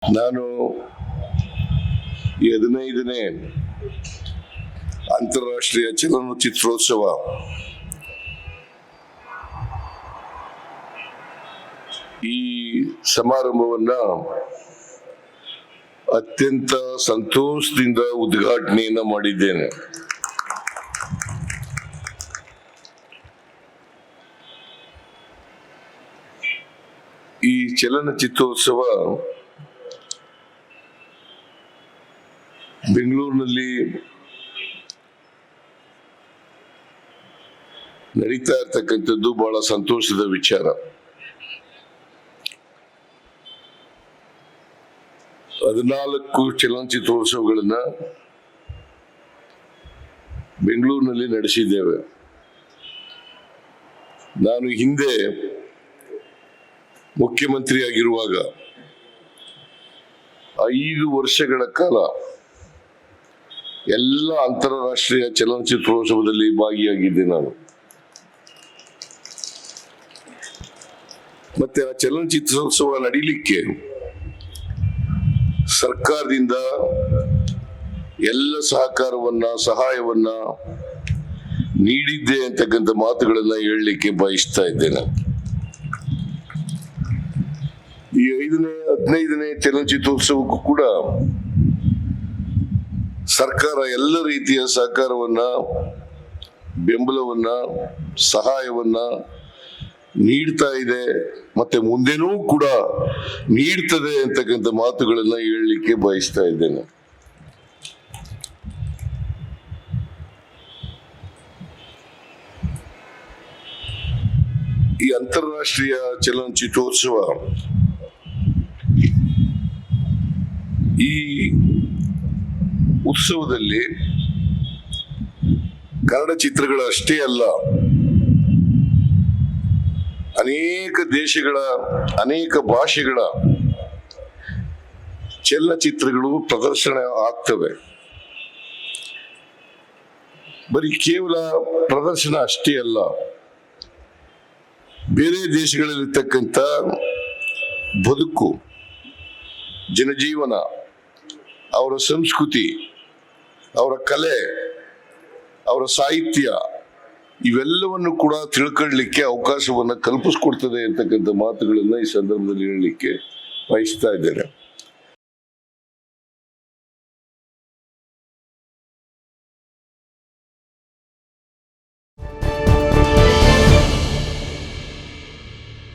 ನಾನು 15ನೇ ಅಂತಾರಾಷ್ಟ್ರೀಯ ಚಲನಚಿತ್ರೋತ್ಸವ ಈ ಸಮಾರಂಭವನ್ನ ಅತ್ಯಂತ ಸಂತೋಷದಿಂದ ಉದ್ಘಾಟನೆಯನ್ನ ಮಾಡಿದ್ದೇನೆ. ಈ ಚಲನಚಿತ್ರೋತ್ಸವ ಬೆಂಗಳೂರಿನಲ್ಲಿ ನಡೀತಾ ಇರ್ತಕ್ಕಂಥದ್ದು ಬಹಳ ಸಂತೋಷದ ವಿಚಾರ. ಹದಿನಾಲ್ಕು ಚಲನಚಿತ್ರೋತ್ಸವಗಳನ್ನ ಬೆಂಗಳೂರಿನಲ್ಲಿ ನಡೆಸಿದ್ದೇವೆ. ನಾನು ಹಿಂದೆ ಮುಖ್ಯಮಂತ್ರಿಯಾಗಿರುವಾಗ 5 ವರ್ಷಗಳ ಕಾಲ ಎಲ್ಲ ಅಂತಾರಾಷ್ಟ್ರೀಯ ಚಲನಚಿತ್ರೋತ್ಸವದಲ್ಲಿ ಭಾಗಿಯಾಗಿದ್ದೆ ನಾನು. ಮತ್ತೆ ಆ ಚಲನಚಿತ್ರೋತ್ಸವ ನಡೀಲಿಕ್ಕೆ ಸರ್ಕಾರದಿಂದ ಎಲ್ಲ ಸಹಾಯವನ್ನ ನೀಡಿದ್ದೆ ಅಂತಕ್ಕಂಥ ಮಾತುಗಳನ್ನ ಹೇಳಲಿಕ್ಕೆ ಬಯಸ್ತಾ ಇದ್ದೇನೆ. ಈ 15ನೇ ಚಲನಚಿತ್ರೋತ್ಸವಕ್ಕೂ ಕೂಡ ಸರ್ಕಾರ ಎಲ್ಲ ರೀತಿಯ ಸಹಕಾರವನ್ನ, ಬೆಂಬಲವನ್ನ, ಸಹಾಯವನ್ನ ನೀಡ್ತಾ ಇದೆ, ಮತ್ತೆ ಮುಂದೆನೂ ಕೂಡ ನೀಡ್ತದೆ ಅಂತಕ್ಕಂಥ ಮಾತುಗಳನ್ನ ಹೇಳಲಿಕ್ಕೆ ಬಯಸ್ತಾ ಇದ್ದೇನೆ. ಈ ಅಂತಾರಾಷ್ಟ್ರೀಯ ಚಲನಚಿತ್ರೋತ್ಸವ ಈ ಉತ್ಸವದಲ್ಲಿ ಕನ್ನಡ ಚಿತ್ರಗಳ ಅಷ್ಟೇ ಅಲ್ಲ, ಅನೇಕ ದೇಶಗಳ, ಅನೇಕ ಭಾಷೆಗಳ ಚಲನಚಿತ್ರಗಳು ಪ್ರದರ್ಶನ ಆಗ್ತವೆ. ಬರೀ ಕೇವಲ ಪ್ರದರ್ಶನ ಅಷ್ಟೇ ಅಲ್ಲ, ಬೇರೆ ದೇಶಗಳಲ್ಲಿರ್ತಕ್ಕಂಥ ಬದುಕು, ಜನಜೀವನ, ಅವರ ಸಂಸ್ಕೃತಿ, ಅವರ ಕಲೆ, ಅವರ ಸಾಹಿತ್ಯ ಇವೆಲ್ಲವನ್ನು ಕೂಡ ತಿಳ್ಕೊಳ್ಳಿಕ್ಕೆ ಅವಕಾಶವನ್ನ ಕಲ್ಪಿಸ್ಕೊಡ್ತದೆ ಅಂತಕ್ಕಂಥ ಮಾತುಗಳನ್ನ ಈ ಸಂದರ್ಭದಲ್ಲಿ ಹೇಳಲಿಕ್ಕೆ ಬಯಸ್ತಾ ಇದ್ದೇನೆ.